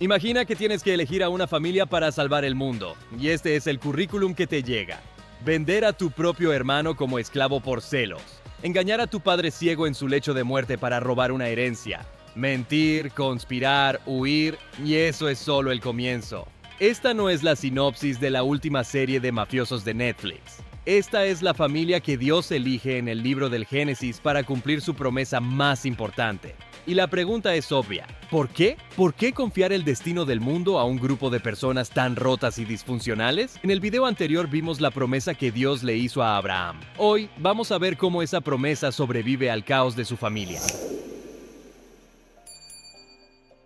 Imagina que tienes que elegir a una familia para salvar el mundo, y este es el currículum que te llega. Vender a tu propio hermano como esclavo por celos. Engañar a tu padre ciego en su lecho de muerte para robar una herencia. Mentir, conspirar, huir, y eso es solo el comienzo. Esta no es la sinopsis de la última serie de mafiosos de Netflix. Esta es la familia que Dios elige en el libro del Génesis para cumplir su promesa más importante. Y la pregunta es obvia. ¿Por qué? ¿Por qué confiar el destino del mundo a un grupo de personas tan rotas y disfuncionales? En el video anterior vimos la promesa que Dios le hizo a Abraham. Hoy vamos a ver cómo esa promesa sobrevive al caos de su familia.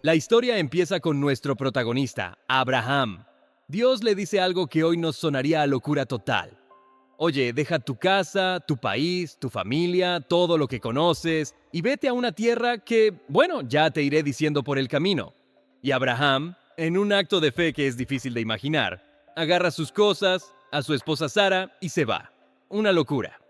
La historia empieza con nuestro protagonista, Abraham. Dios le dice algo que hoy nos sonaría a locura total. Oye, deja tu casa, tu país, tu familia, todo lo que conoces, y vete a una tierra que, bueno, ya te iré diciendo por el camino. Y Abraham, en un acto de fe que es difícil de imaginar, agarra sus cosas, a su esposa Sara y se va. Una locura.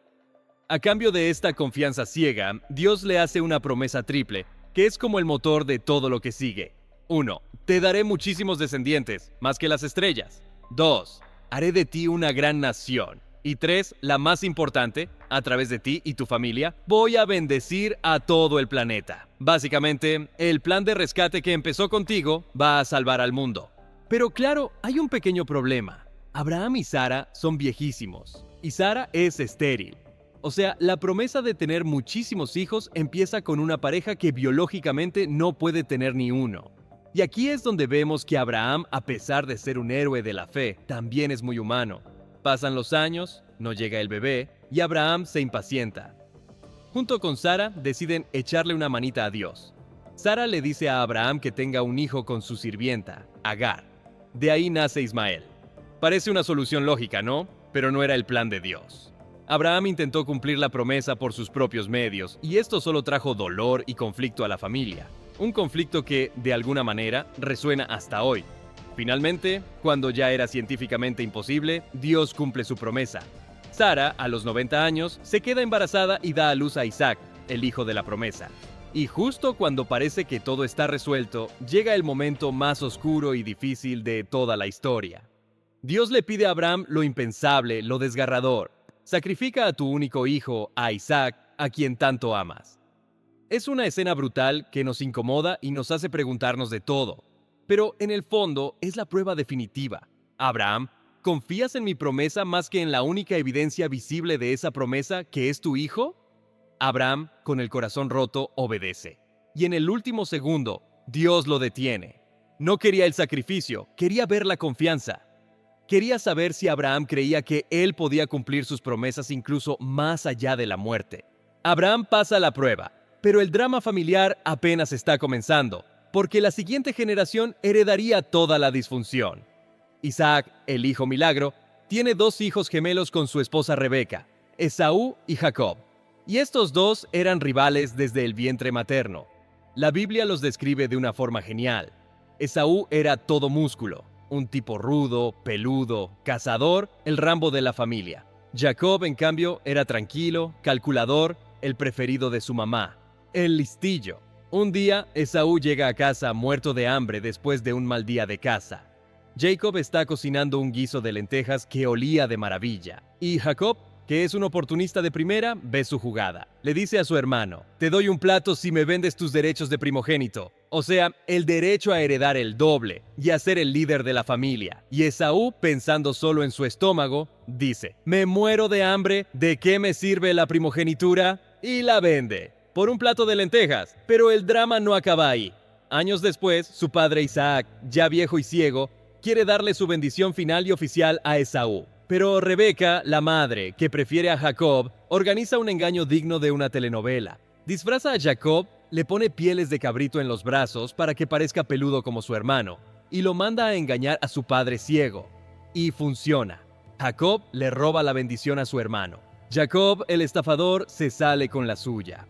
A cambio de esta confianza ciega, Dios le hace una promesa triple, que es como el motor de todo lo que sigue. 1. Te daré muchísimos descendientes, más que las estrellas. 2. Haré de ti una gran nación. Y 3, la más importante, a través de ti y tu familia, voy a bendecir a todo el planeta. Básicamente, el plan de rescate que empezó contigo va a salvar al mundo. Pero claro, hay un pequeño problema. Abraham y Sara son viejísimos, y Sara es estéril. O sea, la promesa de tener muchísimos hijos empieza con una pareja que biológicamente no puede tener ni uno. Y aquí es donde vemos que Abraham, a pesar de ser un héroe de la fe, también es muy humano. Pasan los años, no llega el bebé, y Abraham se impacienta. Junto con Sara, deciden echarle una manita a Dios. Sara le dice a Abraham que tenga un hijo con su sirvienta, Agar. De ahí nace Ismael. Parece una solución lógica, ¿no? Pero no era el plan de Dios. Abraham intentó cumplir la promesa por sus propios medios, y esto solo trajo dolor y conflicto a la familia. Un conflicto que, de alguna manera, resuena hasta hoy. Finalmente, cuando ya era científicamente imposible, Dios cumple su promesa. Sara, a los 90 años, se queda embarazada y da a luz a Isaac, el hijo de la promesa. Y justo cuando parece que todo está resuelto, llega el momento más oscuro y difícil de toda la historia. Dios le pide a Abraham lo impensable, lo desgarrador. Sacrifica a tu único hijo, a Isaac, a quien tanto amas. Es una escena brutal que nos incomoda y nos hace preguntarnos de todo. Pero en el fondo es la prueba definitiva. Abraham, ¿confías en mi promesa más que en la única evidencia visible de esa promesa, que es tu hijo? Abraham, con el corazón roto, obedece. Y en el último segundo, Dios lo detiene. No quería el sacrificio, quería ver la confianza. Quería saber si Abraham creía que él podía cumplir sus promesas incluso más allá de la muerte. Abraham pasa la prueba, pero el drama familiar apenas está comenzando, porque la siguiente generación heredaría toda la disfunción. Isaac, el hijo milagro, tiene 2 hijos gemelos con su esposa Rebeca, Esaú y Jacob. Y estos dos eran rivales desde el vientre materno. La Biblia los describe de una forma genial. Esaú era todo músculo, un tipo rudo, peludo, cazador, el Rambo de la familia. Jacob, en cambio, era tranquilo, calculador, el preferido de su mamá, el listillo. Un día, Esaú llega a casa muerto de hambre después de un mal día de caza. Jacob está cocinando un guiso de lentejas que olía de maravilla. Y Jacob, que es un oportunista de primera, ve su jugada. Le dice a su hermano: te doy un plato si me vendes tus derechos de primogénito. O sea, el derecho a heredar el doble y a ser el líder de la familia. Y Esaú, pensando solo en su estómago, dice: me muero de hambre, ¿de qué me sirve la primogenitura? Y la vende por un plato de lentejas. Pero el drama no acaba ahí. Años después, su padre Isaac, ya viejo y ciego, quiere darle su bendición final y oficial a Esaú. Pero Rebeca, la madre, que prefiere a Jacob, organiza un engaño digno de una telenovela. Disfraza a Jacob, le pone pieles de cabrito en los brazos para que parezca peludo como su hermano, y lo manda a engañar a su padre ciego. Y funciona. Jacob le roba la bendición a su hermano. Jacob, el estafador, se sale con la suya.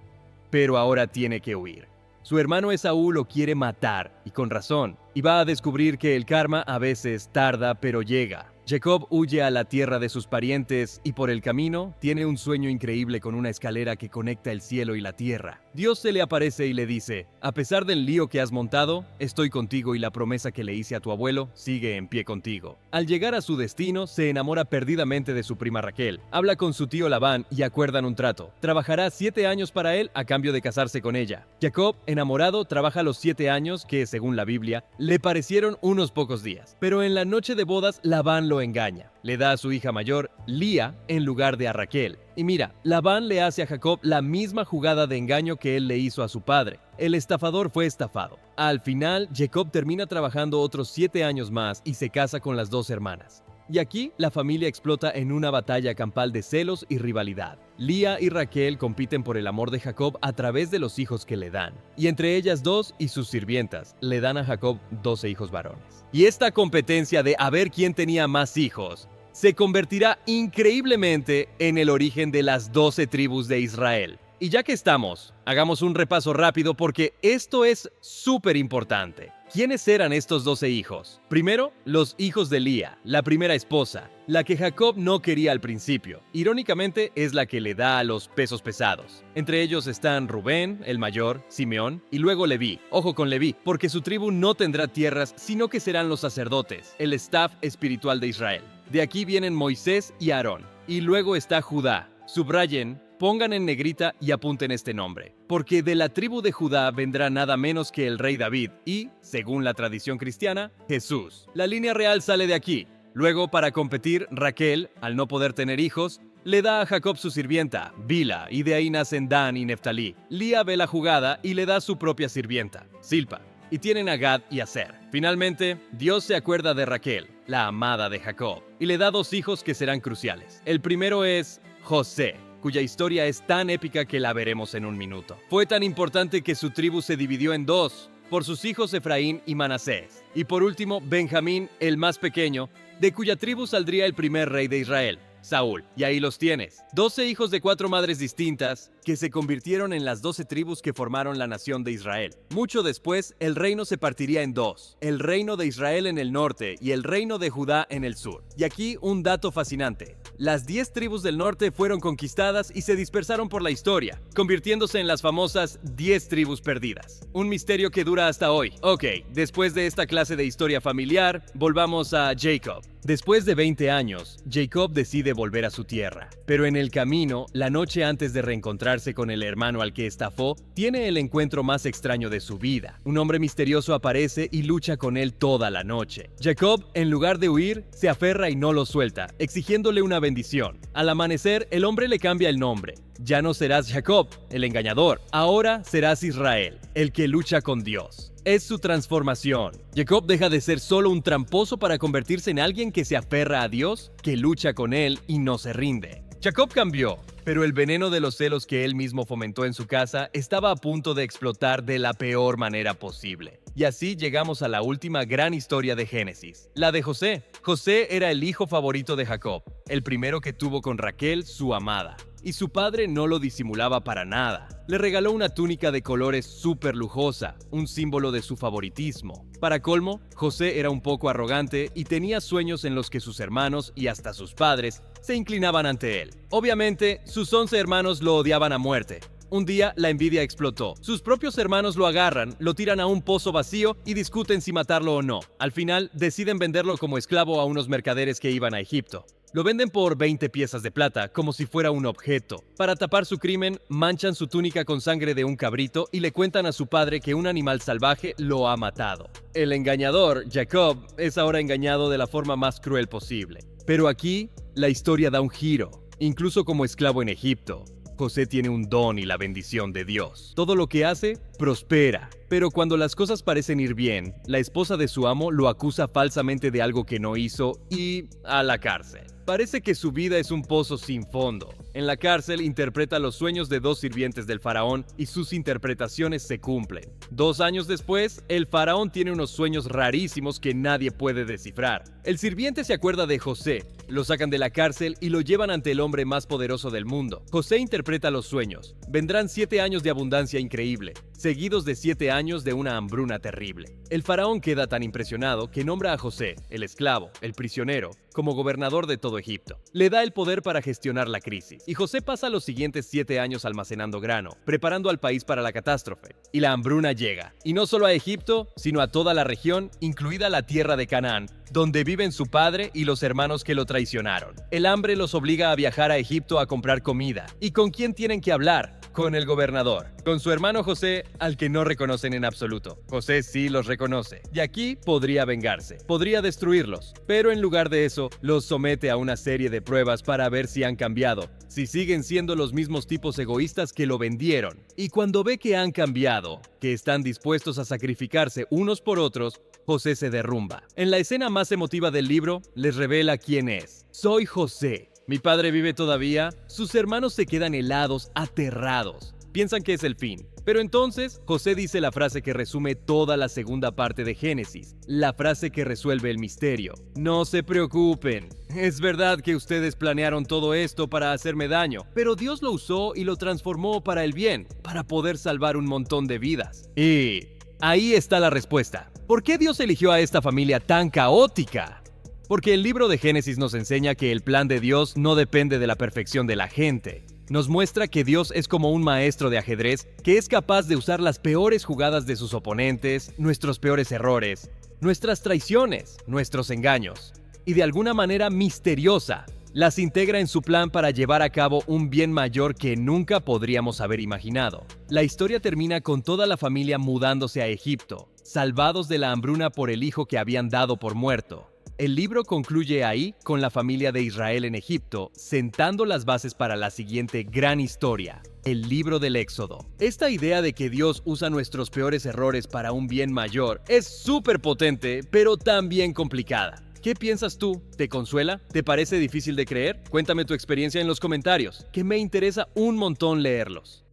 Pero ahora tiene que huir. Su hermano Esaú lo quiere matar, y con razón, y va a descubrir que el karma a veces tarda pero llega. Jacob huye a la tierra de sus parientes y por el camino tiene un sueño increíble con una escalera que conecta el cielo y la tierra. Dios se le aparece y le dice: a pesar del lío que has montado, estoy contigo y la promesa que le hice a tu abuelo sigue en pie contigo. Al llegar a su destino, se enamora perdidamente de su prima Raquel. Habla con su tío Labán y acuerdan un trato. Trabajará 7 años para él a cambio de casarse con ella. Jacob, enamorado, trabaja los 7 años que, según la Biblia, le parecieron unos pocos días. Pero en la noche de bodas, Labán lo engaña. Le da a su hija mayor, Lía, en lugar de a Raquel. Y mira, Labán le hace a Jacob la misma jugada de engaño que él le hizo a su padre. El estafador fue estafado. Al final, Jacob termina trabajando otros 7 años más y se casa con las 2 hermanas. Y aquí, la familia explota en una batalla campal de celos y rivalidad. Lía y Raquel compiten por el amor de Jacob a través de los hijos que le dan. Y entre ellas 2 y sus sirvientas, le dan a Jacob 12 hijos varones. Y esta competencia de a ver quién tenía más hijos se convertirá increíblemente en el origen de las 12 tribus de Israel. Y ya que estamos, hagamos un repaso rápido porque esto es súper importante. ¿Quiénes eran estos 12 hijos? Primero, los hijos de Lía, la primera esposa, la que Jacob no quería al principio. Irónicamente, es la que le da los pesos pesados. Entre ellos están Rubén, el mayor, Simeón y luego Leví. Ojo con Leví, porque su tribu no tendrá tierras, sino que serán los sacerdotes, el staff espiritual de Israel. De aquí vienen Moisés y Aarón. Y luego está Judá. Subrayen, pongan en negrita y apunten este nombre, porque de la tribu de Judá vendrá nada menos que el rey David y, según la tradición cristiana, Jesús. La línea real sale de aquí. Luego, para competir, Raquel, al no poder tener hijos, le da a Jacob su sirvienta, Bila, y de ahí nacen Dan y Neftalí. Lía ve la jugada y le da su propia sirvienta, Silpa. Y tienen a Gad y Aser. Finalmente, Dios se acuerda de Raquel, la amada de Jacob, y le da 2 hijos que serán cruciales. El primero es José, cuya historia es tan épica que la veremos en un minuto. Fue tan importante que su tribu se dividió en 2, por sus hijos Efraín y Manasés. Y por último, Benjamín, el más pequeño, de cuya tribu saldría el primer rey de Israel, Saúl. Y ahí los tienes. 12 hijos de 4 madres distintas que se convirtieron en las 12 tribus que formaron la nación de Israel. Mucho después, el reino se partiría en 2. El reino de Israel en el norte y el reino de Judá en el sur. Y aquí un dato fascinante. Las 10 tribus del norte fueron conquistadas y se dispersaron por la historia, convirtiéndose en las famosas 10 tribus perdidas. Un misterio que dura hasta hoy. Ok, después de esta clase de historia familiar, volvamos a Jacob. Después de 20 años, Jacob decide volver a su tierra. Pero en el camino, la noche antes de reencontrarse con el hermano al que estafó, tiene el encuentro más extraño de su vida. Un hombre misterioso aparece y lucha con él toda la noche. Jacob, en lugar de huir, se aferra y no lo suelta, exigiéndole una bendición. Al amanecer, el hombre le cambia el nombre. Ya no serás Jacob, el engañador. Ahora serás Israel, el que lucha con Dios. Es su transformación. Jacob deja de ser solo un tramposo para convertirse en alguien que se aferra a Dios, que lucha con él y no se rinde. Jacob cambió, pero el veneno de los celos que él mismo fomentó en su casa estaba a punto de explotar de la peor manera posible. Y así llegamos a la última gran historia de Génesis, la de José. José era el hijo favorito de Jacob, el primero que tuvo con Raquel, su amada. Y su padre no lo disimulaba para nada. Le regaló una túnica de colores súper lujosa, un símbolo de su favoritismo. Para colmo, José era un poco arrogante y tenía sueños en los que sus hermanos y hasta sus padres se inclinaban ante él. Obviamente, sus 11 hermanos lo odiaban a muerte. Un día, la envidia explotó. Sus propios hermanos lo agarran, lo tiran a un pozo vacío y discuten si matarlo o no. Al final, deciden venderlo como esclavo a unos mercaderes que iban a Egipto. Lo venden por 20 piezas de plata, como si fuera un objeto. Para tapar su crimen, manchan su túnica con sangre de un cabrito y le cuentan a su padre que un animal salvaje lo ha matado. El engañador, Jacob, es ahora engañado de la forma más cruel posible. Pero aquí, la historia da un giro. Incluso como esclavo en Egipto, José tiene un don y la bendición de Dios. Todo lo que hace, prospera. Pero cuando las cosas parecen ir bien, la esposa de su amo lo acusa falsamente de algo que no hizo y a la cárcel. Parece que su vida es un pozo sin fondo. En la cárcel interpreta los sueños de 2 sirvientes del faraón y sus interpretaciones se cumplen. 2 años después, el faraón tiene unos sueños rarísimos que nadie puede descifrar. El sirviente se acuerda de José, lo sacan de la cárcel y lo llevan ante el hombre más poderoso del mundo. José interpreta los sueños. Vendrán 7 años de abundancia increíble, seguidos de 7 años de una hambruna terrible. El faraón queda tan impresionado que nombra a José, el esclavo, el prisionero, como gobernador de todo Egipto. Le da el poder para gestionar la crisis, y José pasa los siguientes 7 años almacenando grano, preparando al país para la catástrofe. Y la hambruna llega, y no solo a Egipto, sino a toda la región, incluida la tierra de Canaán, donde viven su padre y los hermanos que lo traicionaron. El hambre los obliga a viajar a Egipto a comprar comida. ¿Y con quién tienen que hablar? Con el gobernador, con su hermano José, al que no reconocen en absoluto. José sí los reconoce, y aquí podría vengarse, podría destruirlos, pero en lugar de eso, los somete a una serie de pruebas para ver si han cambiado, si siguen siendo los mismos tipos egoístas que lo vendieron. Y cuando ve que han cambiado, que están dispuestos a sacrificarse unos por otros, José se derrumba. En la escena más emotiva del libro, les revela quién es. Soy José. Mi padre vive todavía. Sus hermanos se quedan helados, aterrados. Piensan que es el fin. Pero entonces, José dice la frase que resume toda la segunda parte de Génesis, la frase que resuelve el misterio. No se preocupen. Es verdad que ustedes planearon todo esto para hacerme daño, pero Dios lo usó y lo transformó para el bien, para poder salvar un montón de vidas. Y ahí está la respuesta. ¿Por qué Dios eligió a esta familia tan caótica? Porque el libro de Génesis nos enseña que el plan de Dios no depende de la perfección de la gente. Nos muestra que Dios es como un maestro de ajedrez que es capaz de usar las peores jugadas de sus oponentes, nuestros peores errores, nuestras traiciones, nuestros engaños, y de alguna manera misteriosa, las integra en su plan para llevar a cabo un bien mayor que nunca podríamos haber imaginado. La historia termina con toda la familia mudándose a Egipto, salvados de la hambruna por el hijo que habían dado por muerto. El libro concluye ahí con la familia de Israel en Egipto, sentando las bases para la siguiente gran historia, el libro del Éxodo. Esta idea de que Dios usa nuestros peores errores para un bien mayor es súper potente, pero también complicada. ¿Qué piensas tú? ¿Te consuela? ¿Te parece difícil de creer? Cuéntame tu experiencia en los comentarios, que me interesa un montón leerlos.